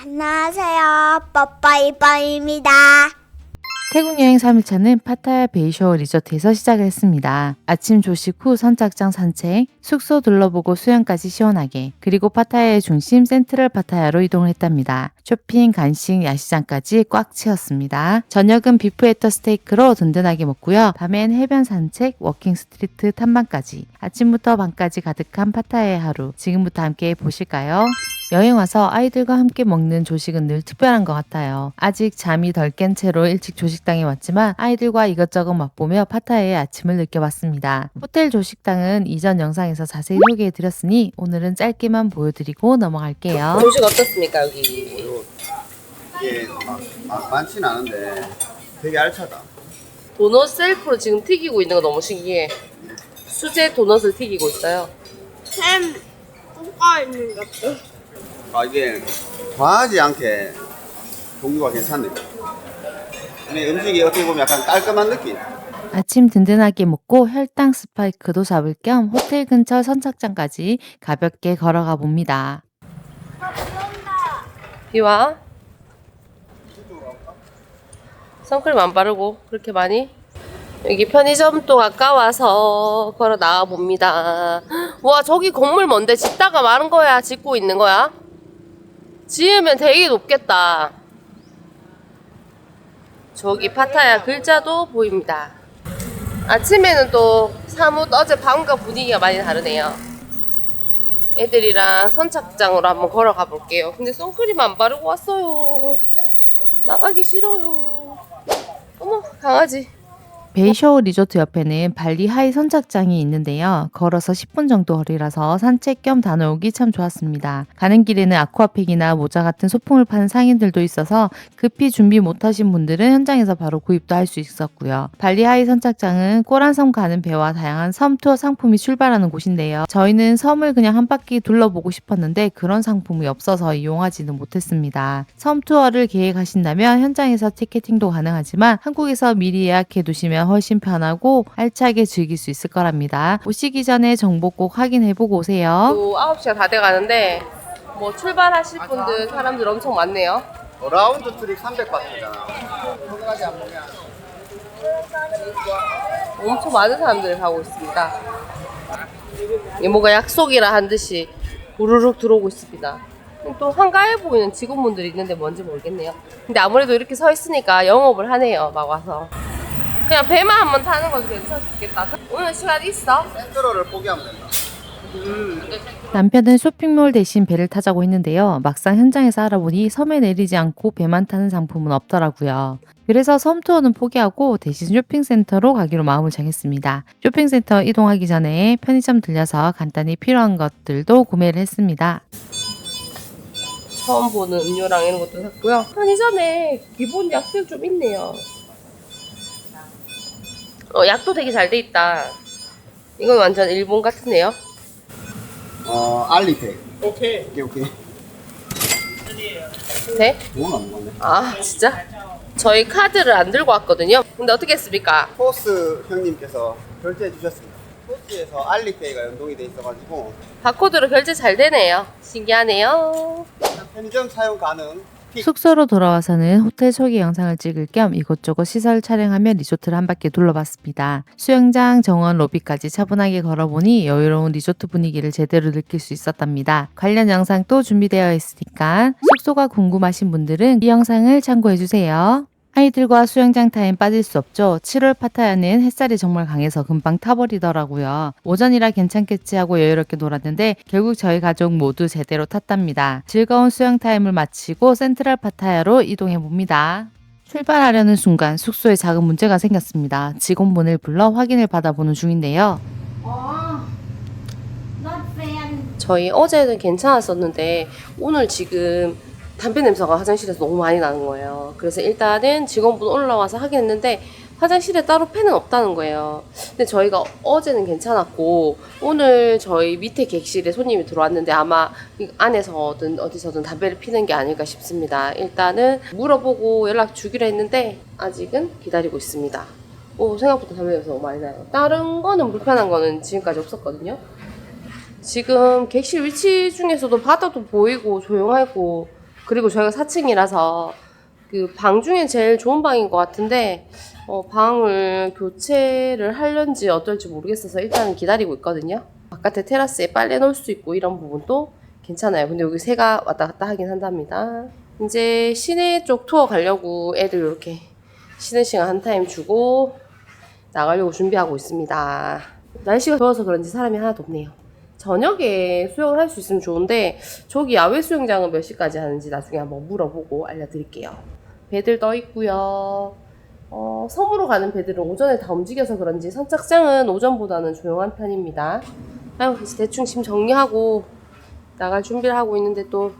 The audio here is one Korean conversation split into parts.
안녕하세요. 뽀뽀이뽀입니다. 태국 여행 3일차는 파타야 베이쇼 리조트에서 시작을 했습니다. 아침 조식 후 선착장 산책, 숙소 둘러보고 수영까지 시원하게, 그리고 파타야의 중심 센트럴 파타야로 이동을 했답니다. 쇼핑, 간식, 야시장까지 꽉 채웠습니다. 저녁은 비프에터 스테이크로 든든하게 먹고요. 밤엔 해변 산책, 워킹 스트리트 탐방까지, 아침부터 밤까지 가득한 파타야의 하루, 지금부터 함께 보실까요? 여행 와서 아이들과 함께 먹는 조식은 늘 특별한 것 같아요. 아직 잠이 덜 깬 채로 일찍 조식당에 왔지만 아이들과 이것저것 맛보며 파타야의 아침을 느껴봤습니다. 호텔 조식당은 이전 영상에서 자세히 소개해드렸으니 오늘은 짧게만 보여드리고 넘어갈게요. 조식 어떻습니까 여기? 이게 많진 않은데 되게 알차다. 도넛 셀프로 지금 튀기고 있는 거 너무 신기해. 수제 도넛을 튀기고 있어요. 햄 볶아 있는 것도. 이게 과하지 않게 종류가 괜찮네요. 근데 음식이 어떻게 보면 약간 깔끔한 느낌. 아침 든든하게 먹고 혈당 스파이크도 잡을 겸 호텔 근처 선착장까지 가볍게 걸어가 봅니다. 비와. 선크림 안 바르고 그렇게 많이? 여기 편의점도 가까워서 걸어 나와 봅니다. 와 저기 건물 뭔데? 짓다가 마른 거야? 짓고 있는 거야? 지으면 되게 높겠다. 저기 파타야 글자도 보입니다. 아침에는 또 사뭇 어제 밤과 분위기가 많이 다르네요. 애들이랑 선착장으로 한번 걸어가 볼게요. 근데 선크림 안 바르고 왔어요. 나가기 싫어요. 어머 강아지. 베이쇼 리조트 옆에는 발리 하이 선착장이 있는데요. 걸어서 10분 정도 거리라서 산책 겸 다녀오기 참 좋았습니다. 가는 길에는 아쿠아팩이나 모자 같은 소품을 파는 상인들도 있어서 급히 준비 못하신 분들은 현장에서 바로 구입도 할 수 있었고요. 발리 하이 선착장은 꼬란섬 가는 배와 다양한 섬 투어 상품이 출발하는 곳인데요. 저희는 섬을 그냥 한 바퀴 둘러보고 싶었는데 그런 상품이 없어서 이용하지는 못했습니다. 섬 투어를 계획하신다면 현장에서 티켓팅도 가능하지만 한국에서 미리 예약해 두시면 훨씬 편하고 알차게 즐길 수 있을 거랍니다. 오시기 전에 정보 꼭 확인해보고 오세요. 또 9시가 다 돼가는데 뭐 출발하실 분들 사람들 엄청 많네요. 라운드 트립 300바트잖아. 엄청 많은 사람들이 가고 있습니다. 이게 뭔가 약속이라 한 듯이 우르륵 들어오고 있습니다. 또 한가해 보이는 직원분들이 있는데 뭔지 모르겠네요. 근데 아무래도 이렇게 서 있으니까 영업을 하네요. 막 와서 그냥 배만 한번 타는 것도 괜찮겠다. 오늘 시간 있어? 센트럴을 포기하면 된다. 남편은 쇼핑몰 대신 배를 타자고 했는데요. 막상 현장에서 알아보니 섬에 내리지 않고 배만 타는 상품은 없더라고요. 그래서 섬 투어는 포기하고 대신 쇼핑센터로 가기로 마음을 정했습니다. 쇼핑센터 이동하기 전에 편의점 들려서 간단히 필요한 것들도 구매를 했습니다. 처음 보는 음료랑 이런 것도 샀고요. 편의점에 기본 약들 좀 있네요. 약도 되게 잘 돼 있다. 이건 완전 일본 같은데요? 알리페이. 오케이. 오케이. 돼? 돈안 먹네. 아 진짜? 저희 카드를 안 들고 왔거든요. 근데 어떻게 했습니까? 포스 형님께서 결제해 주셨습니다. 포스에서 알리페이가 연동이 돼 있어가지고 바코드로 결제 잘 되네요. 신기하네요. 편의점 사용 가능. 숙소로 돌아와서는 호텔 초기 영상을 찍을 겸 이곳저곳 시설 촬영하며 리조트를 한 바퀴 둘러봤습니다. 수영장, 정원, 로비까지 차분하게 걸어보니 여유로운 리조트 분위기를 제대로 느낄 수 있었답니다. 관련 영상도 준비되어 있으니까 숙소가 궁금하신 분들은 이 영상을 참고해주세요. 아이들과 수영장 타임 빠질 수 없죠. 7월 파타야는 햇살이 정말 강해서 금방 타버리더라고요. 오전이라 괜찮겠지 하고 여유롭게 놀았는데 결국 저희 가족 모두 제대로 탔답니다. 즐거운 수영 타임을 마치고 센트럴 파타야로 이동해 봅니다. 출발하려는 순간 숙소에 작은 문제가 생겼습니다. 직원분을 불러 확인을 받아보는 중인데요. 저희 어제는 괜찮았었는데 오늘 지금 담배 냄새가 화장실에서 너무 많이 나는 거예요. 그래서 일단은 직원분 올라와서 확인했는데 화장실에 따로 팬은 없다는 거예요. 근데 저희가 어제는 괜찮았고 오늘 저희 밑에 객실에 손님이 들어왔는데 아마 안에서든 어디서든 담배를 피는 게 아닐까 싶습니다. 일단은 물어보고 연락 주기로 했는데 아직은 기다리고 있습니다. 생각보다 담배 냄새가 너무 많이 나요. 다른 거는 불편한 거는 지금까지 없었거든요. 지금 객실 위치 중에서도 바다도 보이고 조용하고 그리고 저희가 4층이라서 그 방 중에 제일 좋은 방인 것 같은데 방을 교체를 하려는지 어떨지 모르겠어서 일단은 기다리고 있거든요. 바깥에 테라스에 빨래 넣을 수 있고 이런 부분도 괜찮아요. 근데 여기 새가 왔다 갔다 하긴 한답니다. 이제 시내 쪽 투어 가려고 애들 이렇게 쉬는 시간 한 타임 주고 나가려고 준비하고 있습니다. 날씨가 더워서 그런지 사람이 하나도 없네요. 저녁에 수영을 할 수 있으면 좋은데 저기 야외 수영장은 몇 시까지 하는지 나중에 한번 물어보고 알려드릴게요. 배들 떠 있고요. 섬으로 가는 배들은 오전에 다 움직여서 그런지 선착장은 오전보다는 조용한 편입니다. 아유, 이제 대충 짐 정리하고 나갈 준비를 하고 있는데 또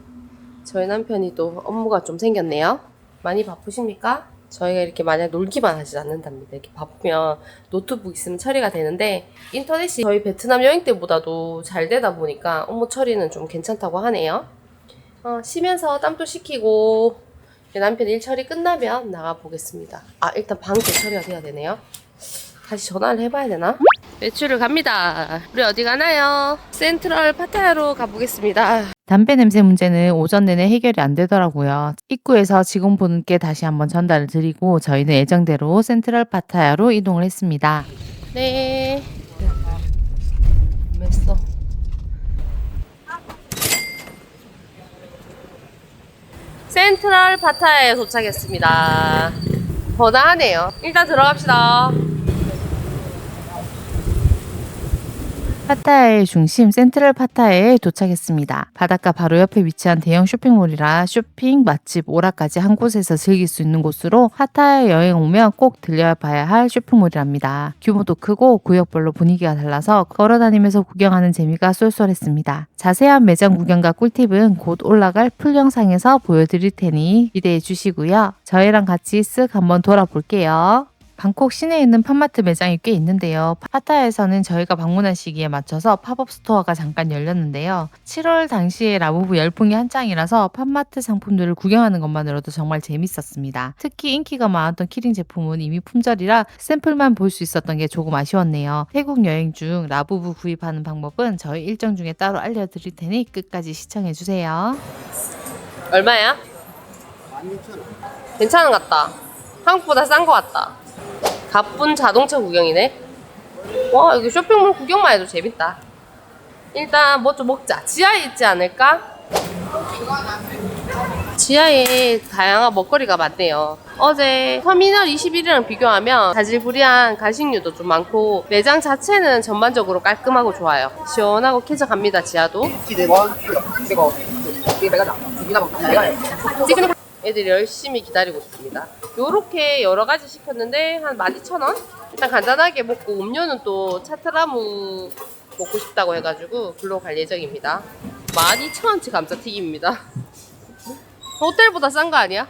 저희 남편이 또 업무가 좀 생겼네요. 많이 바쁘십니까? 저희가 이렇게 만약 놀기만 하지 않는답니다. 이렇게 바쁘면 노트북 있으면 처리가 되는데 인터넷이 저희 베트남 여행 때보다도 잘 되다 보니까 업무 처리는 좀 괜찮다고 하네요. 쉬면서 땀도 식히고 남편 일 처리 끝나면 나가보겠습니다. 일단 방도 처리가 돼야 되네요. 다시 전화를 해봐야 되나? 외출을 갑니다. 우리 어디 가나요? 센트럴 파타야로 가보겠습니다. 담배 냄새 문제는 오전 내내 해결이 안 되더라고요. 입구에서 직원분께 다시 한번 전달을 드리고 저희는 예정대로 센트럴 파타야로 이동을 했습니다. 네. mes어. 센트럴 파타야에 도착했습니다. 번화하네요. 일단 들어갑시다. 파타야의 중심 센트럴 파타야에 도착했습니다. 바닷가 바로 옆에 위치한 대형 쇼핑몰이라 쇼핑, 맛집, 오락까지 한 곳에서 즐길 수 있는 곳으로 파타야 여행 오면 꼭 들려봐야 할 쇼핑몰이랍니다. 규모도 크고 구역별로 분위기가 달라서 걸어다니면서 구경하는 재미가 쏠쏠했습니다. 자세한 매장 구경과 꿀팁은 곧 올라갈 풀 영상에서 보여드릴 테니 기대해 주시고요. 저희랑 같이 쓱 한번 돌아볼게요. 방콕 시내에 있는 팝마트 매장이 꽤 있는데요. 파타야에서는 저희가 방문한 시기에 맞춰서 팝업 스토어가 잠깐 열렸는데요. 7월 당시에 라부부 열풍이 한창이라서 팝마트 상품들을 구경하는 것만으로도 정말 재밌었습니다. 특히 인기가 많았던 키링 제품은 이미 품절이라 샘플만 볼 수 있었던 게 조금 아쉬웠네요. 태국 여행 중 라부부 구입하는 방법은 저희 일정 중에 따로 알려드릴 테니 끝까지 시청해주세요. 얼마야? 16,000원. 괜찮은 것 같다. 한국보다 싼 것 같다. 가쁜 자동차 구경이네. 와, 여기 쇼핑몰 구경만 해도 재밌다. 일단 뭐 좀 먹자. 지하에 있지 않을까? 지하에 다양한 먹거리가 많네요. 어제 터미널 21이랑 비교하면 자질구리한 가식류도 좀 많고 매장 자체는 전반적으로 깔끔하고 좋아요. 시원하고 쾌적합니다. 지하도. 애들이 열심히 기다리고 있습니다. 요렇게 여러 가지 시켰는데 한 12,000원? 일단 간단하게 먹고 음료는 또 차트라무 먹고 싶다고 해가지고 글로 갈 예정입니다. 12,000원치 감자튀김입니다. 호텔보다 싼 거 아니야?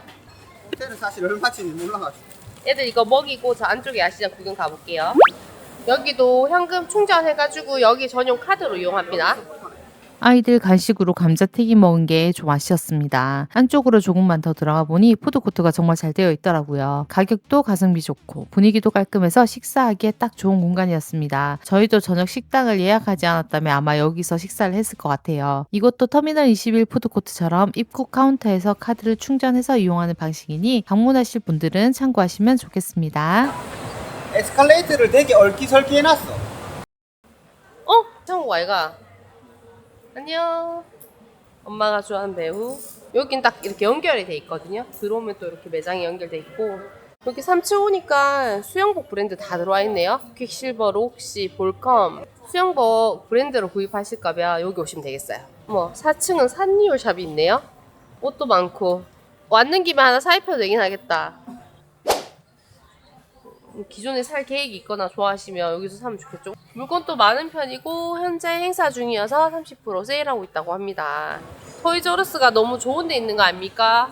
호텔은 사실 얼마인지 몰라가지고. 애들 이거 먹이고 저 안쪽에 야시장 구경 가볼게요. 여기도 현금 충전해가지고 여기 전용 카드로 이용합니다. 아이들 간식으로 감자튀김 먹은 게 좀 아쉬웠습니다. 안쪽으로 조금만 더 들어가 보니 푸드코트가 정말 잘 되어 있더라고요. 가격도 가성비 좋고 분위기도 깔끔해서 식사하기에 딱 좋은 공간이었습니다. 저희도 저녁 식당을 예약하지 않았다면 아마 여기서 식사를 했을 것 같아요. 이것도 터미널 21 푸드코트처럼 입구 카운터에서 카드를 충전해서 이용하는 방식이니 방문하실 분들은 참고하시면 좋겠습니다. 에스컬레이터를 되게 얼기설기 해놨어. 창고 아이가 안녕. 엄마가 좋아하는 배우. 여긴 딱 이렇게 연결이 돼 있거든요. 들어오면 또 이렇게 매장이 연결돼 있고 여기 3층 오니까 수영복 브랜드 다 들어와 있네요. 퀵실버, 록시, 볼컴 수영복 브랜드로 구입하실 거면 여기 오시면 되겠어요. 4층은 산리오 샵이 있네요. 옷도 많고 왔는 김에 하나 사입혀도 되긴 하겠다. 기존에 살 계획이 있거나 좋아하시면 여기서 사면 좋겠죠. 물건도 많은 편이고 현재 행사 중이어서 30% 세일하고 있다고 합니다. 토이저러스가 너무 좋은 데 있는 거 아닙니까?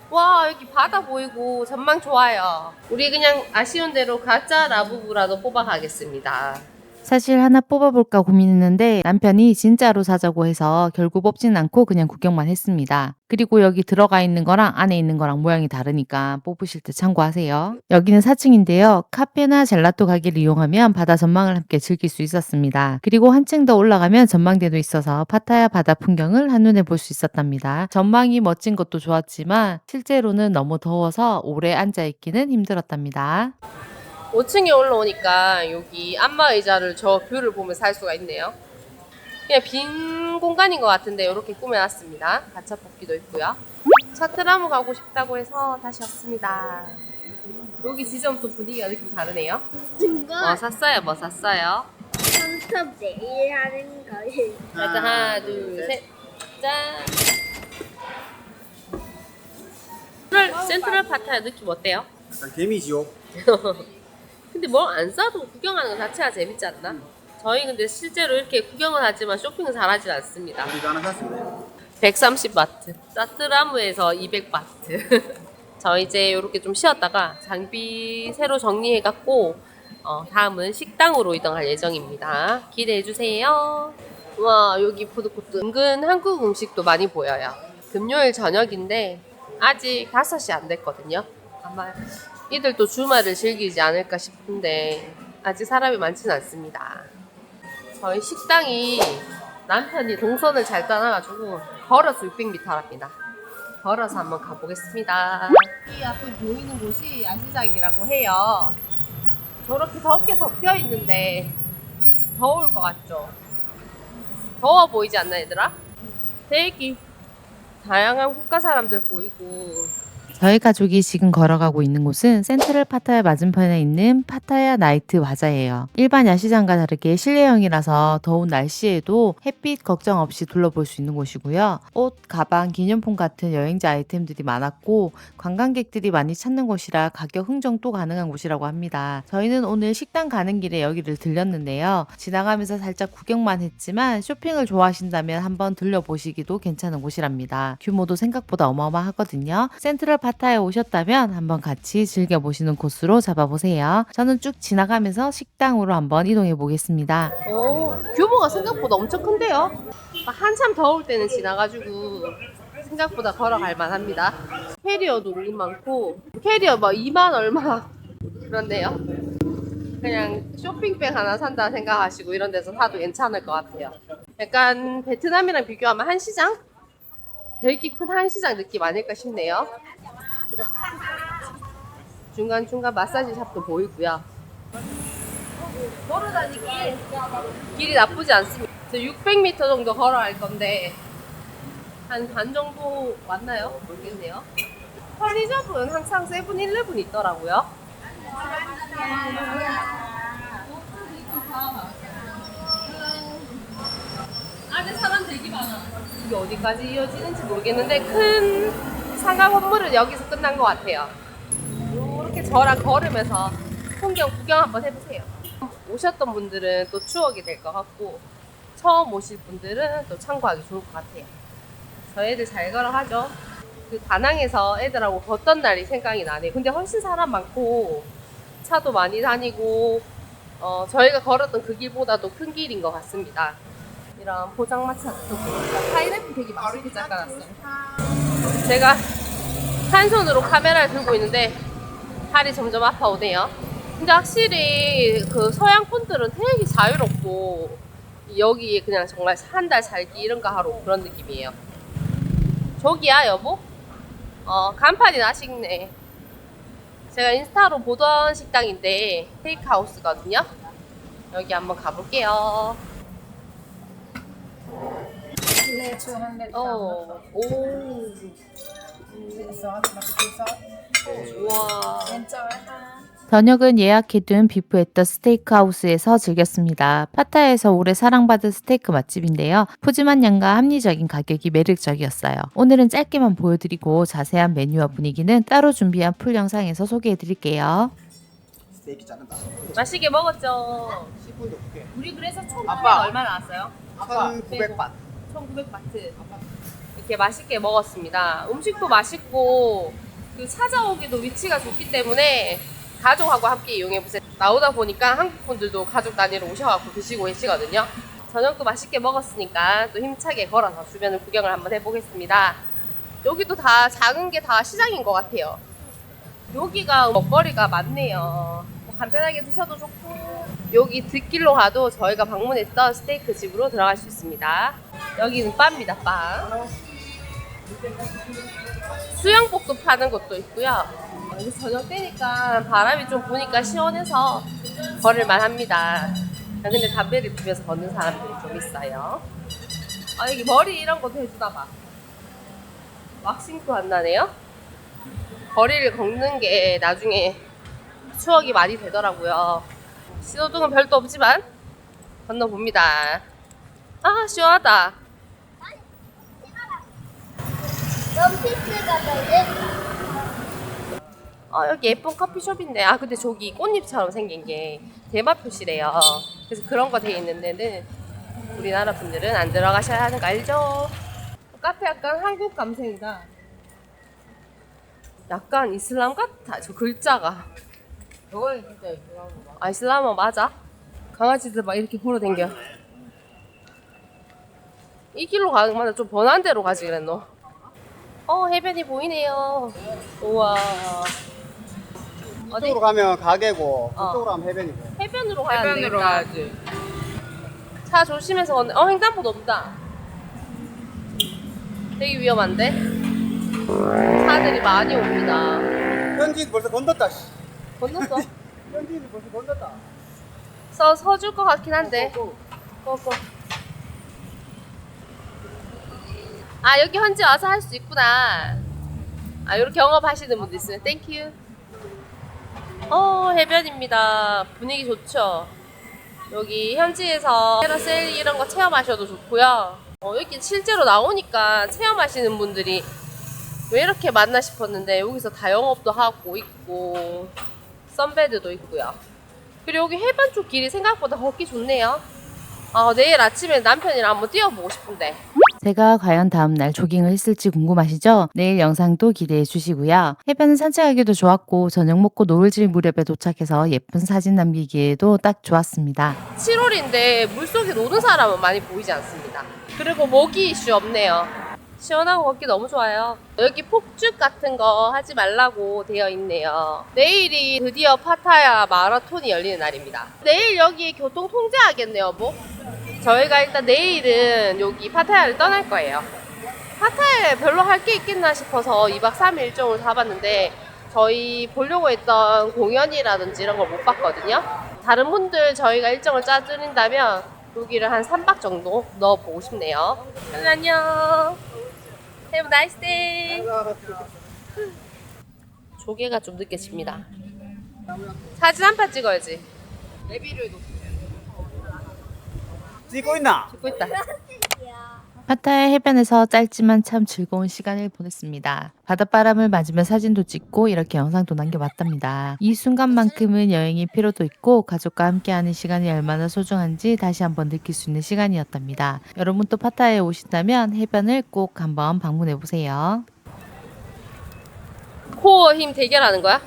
와, 여기 바다 보이고 전망 좋아요. 우리 그냥 아쉬운 대로 가짜 라부부라도 뽑아 가겠습니다. 사실 하나 뽑아볼까 고민했는데 남편이 진짜로 사자고 해서 결국 뽑진 않고 그냥 구경만 했습니다. 그리고 여기 들어가 있는 거랑 안에 있는 거랑 모양이 다르니까 뽑으실 때 참고하세요. 여기는 4층인데요. 카페나 젤라또 가게를 이용하면 바다 전망을 함께 즐길 수 있었습니다. 그리고 한층 더 올라가면 전망대도 있어서 파타야 바다 풍경을 한눈에 볼 수 있었답니다. 전망이 멋진 것도 좋았지만 실제로는 너무 더워서 오래 앉아있기는 힘들었답니다. 5층에 올라오니까 여기 안마의자를 저 뷰를 보면서 할 수가 있네요. 그냥 빈 공간인 것 같은데 이렇게 꾸며놨습니다. 가차 뽑기도 있고요. 차트라무 가고 싶다고 해서 다시 왔습니다. 여기 지점 또 분위기가 느낌 다르네요. 뭐 샀어요? 뭐 샀어요? 손톱 내일 하는 거예요. 일단 하나, 둘, 셋, 짠! 센트럴 파타야 느낌 어때요? 약간 개미지옥. 근데 뭘 안 사도 구경하는 것 자체가 재밌지 않나? 저희 근데 실제로 이렇게 구경을 하지만 쇼핑은 잘 하진 않습니다. 우리도 하나 샀습니다. 130바트. 사트라무에서 200바트. 저 이제 이렇게 좀 쉬었다가 장비 새로 정리해갖고 다음은 식당으로 이동할 예정입니다. 기대해주세요. 와, 여기 푸드코트 은근 한국 음식도 많이 보여요. 금요일 저녁인데 아직 5시 안 됐거든요. 아마 이들도 주말을 즐기지 않을까 싶은데 아직 사람이 많지는 않습니다. 저희 식당이 남편이 동선을 잘 따놔가지고 걸어서 600m랍니다. 걸어서 한번 가보겠습니다. 이 앞에 보이는 곳이 야시장이라고 해요. 저렇게 덥게 덮여 있는데 더울 것 같죠? 더워 보이지 않나 얘들아? 대기 다양한 국가 사람들 보이고 저희 가족이 지금 걸어가고 있는 곳은 센트럴 파타야 맞은편에 있는 파타야 나이트 바자예요. 일반 야시장과 다르게 실내형이라서 더운 날씨에도 햇빛 걱정 없이 둘러볼 수 있는 곳이고요. 옷, 가방, 기념품 같은 여행자 아이템들이 많았고 관광객들이 많이 찾는 곳이라 가격 흥정도 가능한 곳이라고 합니다. 저희는 오늘 식당 가는 길에 여기를 들렸는데요. 지나가면서 살짝 구경만 했지만 쇼핑을 좋아하신다면 한번 들려보시기도 괜찮은 곳이랍니다. 규모도 생각보다 어마어마하거든요. 센트럴 파타야에 오셨다면 한번 같이 즐겨보시는 곳으로 잡아보세요. 저는 쭉 지나가면서 식당으로 한번 이동해 보겠습니다. 오, 규모가 생각보다 엄청 큰데요? 한참 더울 때는 지나가지고 생각보다 걸어갈 만합니다. 캐리어도 은근 많고 캐리어 막 2만 얼마 그런데요. 그냥 쇼핑백 하나 산다 생각하시고 이런 데서 사도 괜찮을 것 같아요. 약간 베트남이랑 비교하면 한시장? 되게 큰 한시장 느낌 아닐까 싶네요. 중간중간 마사지 샵도 보이고요. 걸어다니기 길이 나쁘지 않습니다. 600m 정도 걸어갈 건데 한 반 정도 왔나요? 모르겠네요. 편의점은 항상 세븐일레븐 있더라고요. 안에 사람 되게 많아. 이게 어디까지 이어지는지 모르겠는데 큰 상가 건물은 여기서 끝난 것 같아요. 이렇게 저랑 걸으면서 풍경 구경 한번 해보세요. 오셨던 분들은 또 추억이 될 것 같고 처음 오실 분들은 또 참고하기 좋을 것 같아요. 저희 애들 잘 걸어가죠. 그 다낭에서 애들하고 걷던 날이 생각이 나네요. 근데 훨씬 사람 많고 차도 많이 다니고 저희가 걸었던 그 길보다도 큰 길인 것 같습니다. 이런 포장마차 같은 거 파인애플 되게 맛있게 깎아놨어요. 제가 한 손으로 카메라를 들고 있는데 팔이 점점 아파오네요. 근데 확실히 그 서양 분들은 되게 자유롭고 여기에 그냥 정말 한 달 살기 이런 거 하러 그런 느낌이에요. 저기야 여보? 간판이 나식네. 제가 인스타로 보던 식당인데 테이크하우스거든요. 여기 한번 가볼게요. 네, 200. 오. 우와. 저녁은 예약해둔 비프에터 스테이크하우스에서 즐겼습니다. 파타야에서 오래 사랑받은 스테이크 맛집인데요. 푸짐한 양과 합리적인 가격이 매력적이었어요. 오늘은 짧게만 보여드리고 자세한 메뉴와 분위기는 따로 준비한 풀 영상에서 소개해드릴게요. 스테이크 자른다. 맛있게 먹었죠. 시푸드 어떻게? 우리 그래서 총 아빠. 얼마 나왔어요? 1,900바. 1900바트. 이렇게 맛있게 먹었습니다. 음식도 맛있고 그 찾아오기도 위치가 좋기 때문에 가족하고 함께 이용해보세요. 나오다 보니까 한국 분들도 가족 단위로 오셔갖고 드시고 계시거든요. 저녁도 맛있게 먹었으니까 또 힘차게 걸어서 주변을 구경을 한번 해보겠습니다. 여기도 다 작은 게 다 시장인 것 같아요. 여기가 먹거리가 많네요. 뭐 간편하게 드셔도 좋고, 여기 뒷길로 가도 저희가 방문했던 스테이크 집으로 들어갈 수 있습니다. 여기는 바입니다, 바. 수영복도 파는 곳도 있고요. 여기 저녁 때니까 바람이 좀 부니까 시원해서 걸을만 합니다. 근데 담배를 피면서 걷는 사람들이 좀 있어요. 여기 머리 이런 것도 해주나봐. 왁싱도 한다네요. 거리를 걷는 게 나중에 추억이 많이 되더라고요. 신호등은 별도 없지만 건너봅니다. 아, 시원하다. 원피스가 되게 여기 예쁜 커피숍인데, 근데 저기 꽃잎처럼 생긴 게 대마 표시래요. 그래서 그런 거 돼 있는 데는 우리나라 분들은 안 들어가셔야 하는 거 알죠? 카페 약간 한국 감성이다. 약간 이슬람 같아, 저 글자가. 저거는 진짜 이거. 이슬람어 맞아? 강아지들 막 이렇게 걸어댕겨. 이 길로 가는 거마다 좀 번한 데로 가지 그랬노. 해변이 보이네요. 우와. 이쪽으로 가면 가게고 어. 그쪽으로 가면 해변이고. 해변으로 가야 되겠다. 해변으로 가야지. 차 조심해서 걷네. 횡단보도 없다. 되게 위험한데? 차들이 많이 옵니다. 현지인 벌써 건넜다. 씨. 건넜어? 현지인 벌써 건넜다. 서줄 것 같긴 한데. 고고. 여기 현지 와서 할 수 있구나. 이렇게 영업하시는 분들 있으면 땡큐. 해변입니다. 분위기 좋죠? 여기 현지에서 페러세일 이런 거 체험하셔도 좋고요. 여기 실제로 나오니까 체험하시는 분들이 왜 이렇게 많나 싶었는데, 여기서 다 영업도 하고 있고 선베드도 있고요. 그리고 여기 해변 쪽 길이 생각보다 걷기 좋네요. 내일 아침에 남편이랑 한번 뛰어보고 싶은데. 제가 과연 다음날 조깅을 했을지 궁금하시죠? 내일 영상도 기대해 주시고요. 해변은 산책하기도 좋았고 저녁 먹고 노을질 무렵에 도착해서 예쁜 사진 남기기에도 딱 좋았습니다. 7월인데 물속에 노는 사람은 많이 보이지 않습니다. 그리고 모기 이슈 없네요. 시원하고 걷기 너무 좋아요. 여기 폭죽 같은 거 하지 말라고 되어 있네요. 내일이 드디어 파타야 마라톤이 열리는 날입니다. 내일 여기 교통 통제하겠네요, 뭐? 저희가 일단 내일은 여기 파타야를 떠날 거예요. 파타야에 별로 할 게 있겠나 싶어서 2박 3일 일정을 잡았는데, 저희 보려고 했던 공연이라든지 이런 걸 못 봤거든요. 다른 분들 저희가 일정을 짜드린다면 여기를 한 3박 정도 넣어보고 싶네요. 안녕. Have a nice day. 조개가 좀 늦게 집니다. 사진 한 판 찍어야지. 찍고 있나? 찍고 있다. 파타야 해변에서 짧지만 참 즐거운 시간을 보냈습니다. 바닷바람을 맞으며 사진도 찍고 이렇게 영상도 남겨봤답니다. 이 순간만큼은 여행의 피로도 있고 가족과 함께하는 시간이 얼마나 소중한지 다시 한번 느낄 수 있는 시간이었답니다. 여러분 또 파타야에 오신다면 해변을 꼭 한번 방문해보세요. 코어 힘 대결하는 거야?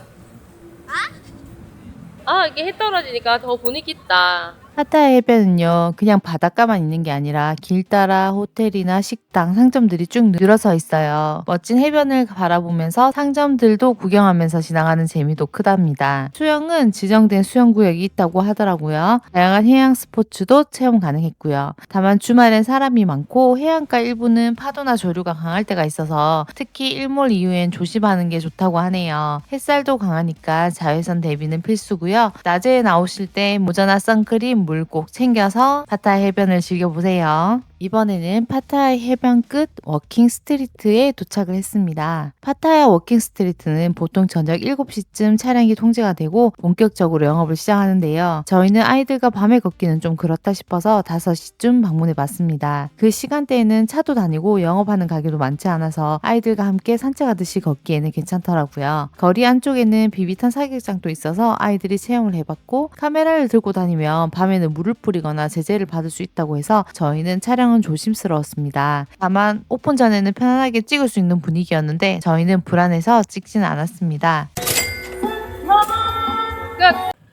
이게 해 떨어지니까 더 분위기 있다. 파타야 해변은요, 그냥 바닷가만 있는 게 아니라 길 따라 호텔이나 식당, 상점들이 쭉 늘어서 있어요. 멋진 해변을 바라보면서 상점들도 구경하면서 지나가는 재미도 크답니다. 수영은 지정된 수영구역이 있다고 하더라고요. 다양한 해양 스포츠도 체험 가능했고요. 다만 주말엔 사람이 많고 해안가 일부는 파도나 조류가 강할 때가 있어서 특히 일몰 이후엔 조심하는 게 좋다고 하네요. 햇살도 강하니까 자외선 대비는 필수고요. 낮에 나오실 때 모자나 선크림, 물 꼭 챙겨서 파타야 해변을 즐겨보세요. 이번에는 파타야 해변 끝 워킹 스트리트에 도착을 했습니다. 파타야 워킹 스트리트는 보통 저녁 7시쯤 차량이 통제가 되고 본격적으로 영업을 시작하는데요. 저희는 아이들과 밤에 걷기는 좀 그렇다 싶어서 5시쯤 방문해 봤습니다. 그 시간대에는 차도 다니고 영업하는 가게도 많지 않아서 아이들과 함께 산책하듯이 걷기에는 괜찮더라고요. 거리 안쪽에는 비비탄 사격장도 있어서 아이들이 체험을 해봤고, 카메라를 들고 다니면 밤에는 물을 뿌리거나 제재를 받을 수 있다고 해서 저희는 촬영은 조심스러웠습니다. 다만 오픈 전에는 편안하게 찍을 수 있는 분위기였는데 저희는 불안해서 찍지는 않았습니다.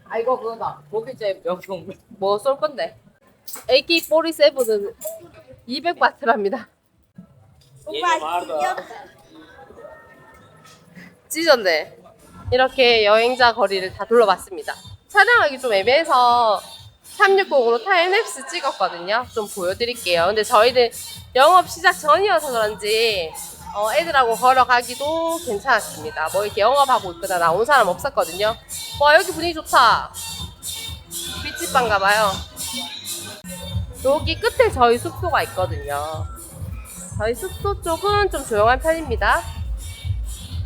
아 이거 그거다. 고기째 명품. 뭐 쏠 건데? AK-47은 200바트랍니다. 오빠 귀엽다. 찢었네. 이렇게 여행자 거리를 다 둘러봤습니다. 촬영하기 좀 애매해서 360으로 타임랩스 찍었거든요. 좀 보여드릴게요. 근데 저희는 영업 시작 전이어서 그런지 애들하고 걸어가기도 괜찮았습니다. 뭐 이렇게 영업하고 있거나 나온 사람 없었거든요. 와, 여기 분위기 좋다. 빛집방 가봐요. 여기 끝에 저희 숙소가 있거든요. 저희 숙소 쪽은 좀 조용한 편입니다.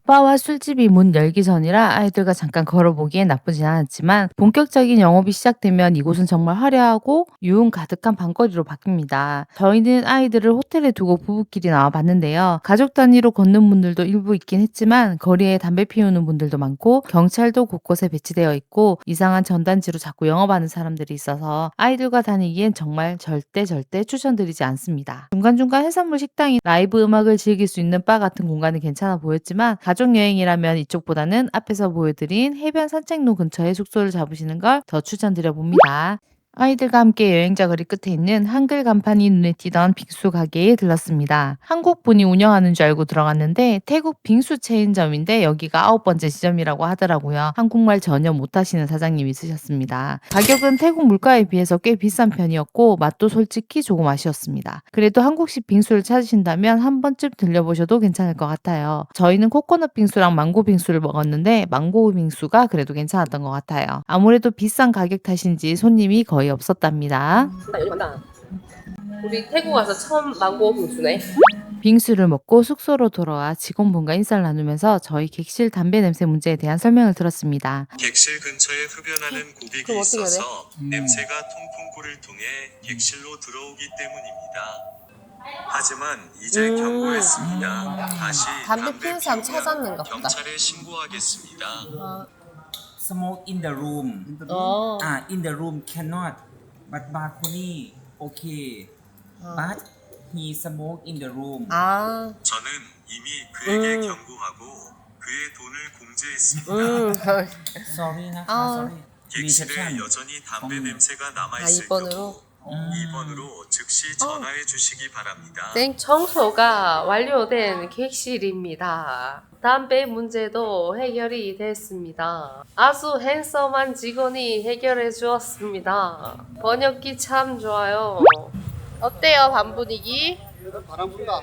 바와 술집이 문 열기 전이라 아이들과 잠깐 걸어보기엔 나쁘진 않았지만 본격적인 영업이 시작되면 이곳은 정말 화려하고 유흥 가득한 밤거리로 바뀝니다. 저희는 아이들을 호텔에 두고 부부끼리 나와봤는데요. 가족 단위로 걷는 분들도 일부 있긴 했지만 거리에 담배 피우는 분들도 많고 경찰도 곳곳에 배치되어 있고 이상한 전단지로 자꾸 영업하는 사람들이 있어서 아이들과 다니기엔 정말 절대 추천드리지 않습니다. 중간중간 해산물 식당이 라이브 음악을 즐길 수 있는 바 같은 공간은 괜찮아 보였지만 가족 여행이라면 이쪽보다는 앞에서 보여드린 해변 산책로 근처에 숙소를 잡으시는 걸 더 추천드려 봅니다. 아이들과 함께 여행자 거리 끝에 있는 한글 간판이 눈에 띄던 빙수 가게에 들렀습니다. 한국 분이 운영하는 줄 알고 들어갔는데 태국 빙수 체인점인데 여기가 9번째 지점이라고 하더라고요. 한국말 전혀 못하시는 사장님이 있으셨습니다. 가격은 태국 물가에 비해서 꽤 비싼 편이었고 맛도 솔직히 조금 아쉬웠습니다. 그래도 한국식 빙수를 찾으신다면 한 번쯤 들려보셔도 괜찮을 것 같아요. 저희는 코코넛 빙수랑 망고 빙수를 먹었는데 망고 빙수가 그래도 괜찮았던 것 같아요. 아무래도 비싼 가격 탓인지 손님이 거의 없었답니다. 여기 간다. 우리 태국 와서 처음 망고 빙수네. 빙수를 먹고 숙소로 돌아와 직원분과 인사를 나누면서 저희 객실 담배 냄새 문제에 대한 설명을 들었습니다. 객실 근처에 흡연하는 고객이 그럼 어떻게 해야 돼? 있어서 냄새가 통풍구를 통해 객실로 들어오기 때문입니다. 하지만 이제 경고했습니다. 다시 담배 피우는 사람 피우면 찾았는가 보다. 경찰에 신고하겠습니다. smoke in the room. 어. In the room cannot. But balcony okay. But he smoke in the room. 아, 저는 이미 그에게 경고하고 그의 돈을 공제했습니다. Sorry 나. 아. Sorry. 객실에 Reception. 여전히 담배 냄새가 남아 아, 있을 2번으로? 경우 2번으로 즉시 전화해 주시기 바랍니다. 청소가 완료된 객실입니다. 담배 문제도 해결이 됐습니다. 아주 핸섬한 직원이 해결해 주었습니다. 번역기 참 좋아요. 어때요, 밤 분위기? 바람 분다.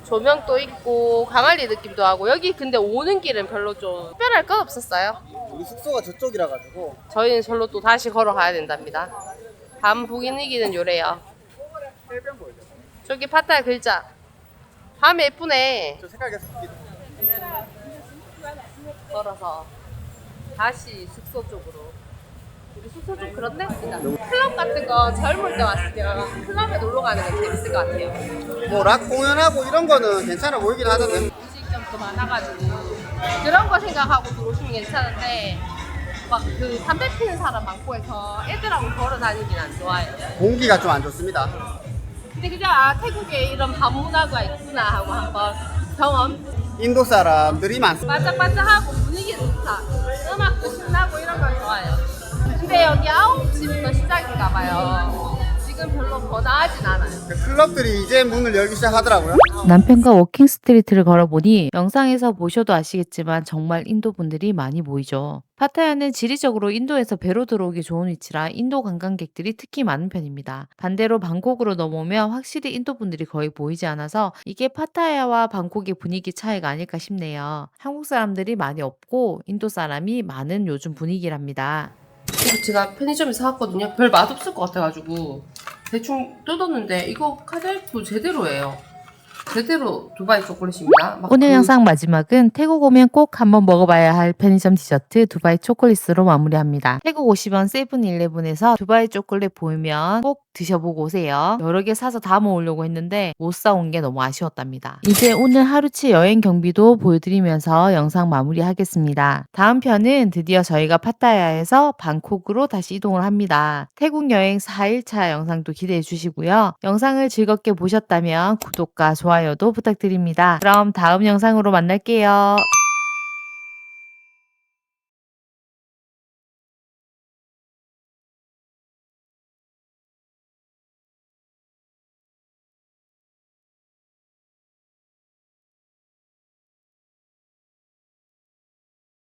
조명도 있고 강아리 느낌도 하고 여기 근데 오는 길은 별로 좀 특별할 건 없었어요. 우리 숙소가 저쪽이라 가지고 저희는 절로 또 다시 걸어가야 된답니다. 밤 분위기는 요래요. 저기 파타야 글자. 밤에 예쁘네. 저 색깔 계속 바뀌네. 걸어서 다시 숙소 쪽으로. 우리 숙소 좀 그런데? 클럽 같은 거 젊을 때 왔으면 클럽에 놀러 가는 건 재밌을 것 같아요. 뭐 락 공연하고 이런 거는 괜찮아 보이긴 하던데. 음식점도 많아가지고 그런 거 생각하고 들어오시면 괜찮은데 막 그 담배 피는 사람 많고 해서 애들하고 걸어 다니긴 안 좋아요. 공기가 좀 안 좋습니다. 근데 그냥 태국에 이런 밤 문화가 있구나 하고 한번 경험. 인도 사람들이 많습니다. 반짝반짝하고 분위기도 좋다. 음악도 신나고 이런 걸 좋아해요. 근데 여기 9시부터 시작인가 봐요. 지금 별로 번화하진 않아요. 클럽들이 이제 문을 열기 시작하더라고요. 남편과 워킹 스트리트를 걸어보니 영상에서 보셔도 아시겠지만 정말 인도 분들이 많이 보이죠. 파타야는 지리적으로 인도에서 배로 들어오기 좋은 위치라 인도 관광객들이 특히 많은 편입니다. 반대로 방콕으로 넘어오면 확실히 인도 분들이 거의 보이지 않아서 이게 파타야와 방콕의 분위기 차이가 아닐까 싶네요. 한국 사람들이 많이 없고 인도 사람이 많은 요즘 분위기랍니다. 이거 제가 편의점에서 사왔거든요. 별 맛없을 것 같아가지고 대충 뜯었는데 이거 카레프 제대로예요. 제대로 두바이 초콜릿입니다. 막 오늘 그- 영상 마지막은 태국 오면 꼭 한번 먹어봐야 할 편의점 디저트 두바이 초콜릿으로 마무리합니다. 태국 오시면 세븐일레븐에서 두바이 초콜릿 보이면 꼭 드셔보고 오세요. 여러 개 사서 다 모으려고 했는데 못 사온 게 너무 아쉬웠답니다. 이제 오늘 하루치 여행 경비도 보여드리면서 영상 마무리하겠습니다. 다음 편은 드디어 저희가 파타야에서 방콕으로 다시 이동을 합니다. 태국 여행 4일차 영상도 기대해 주시고요. 영상을 즐겁게 보셨다면 구독과 좋아요도 부탁드립니다. 그럼 다음 영상으로 만날게요.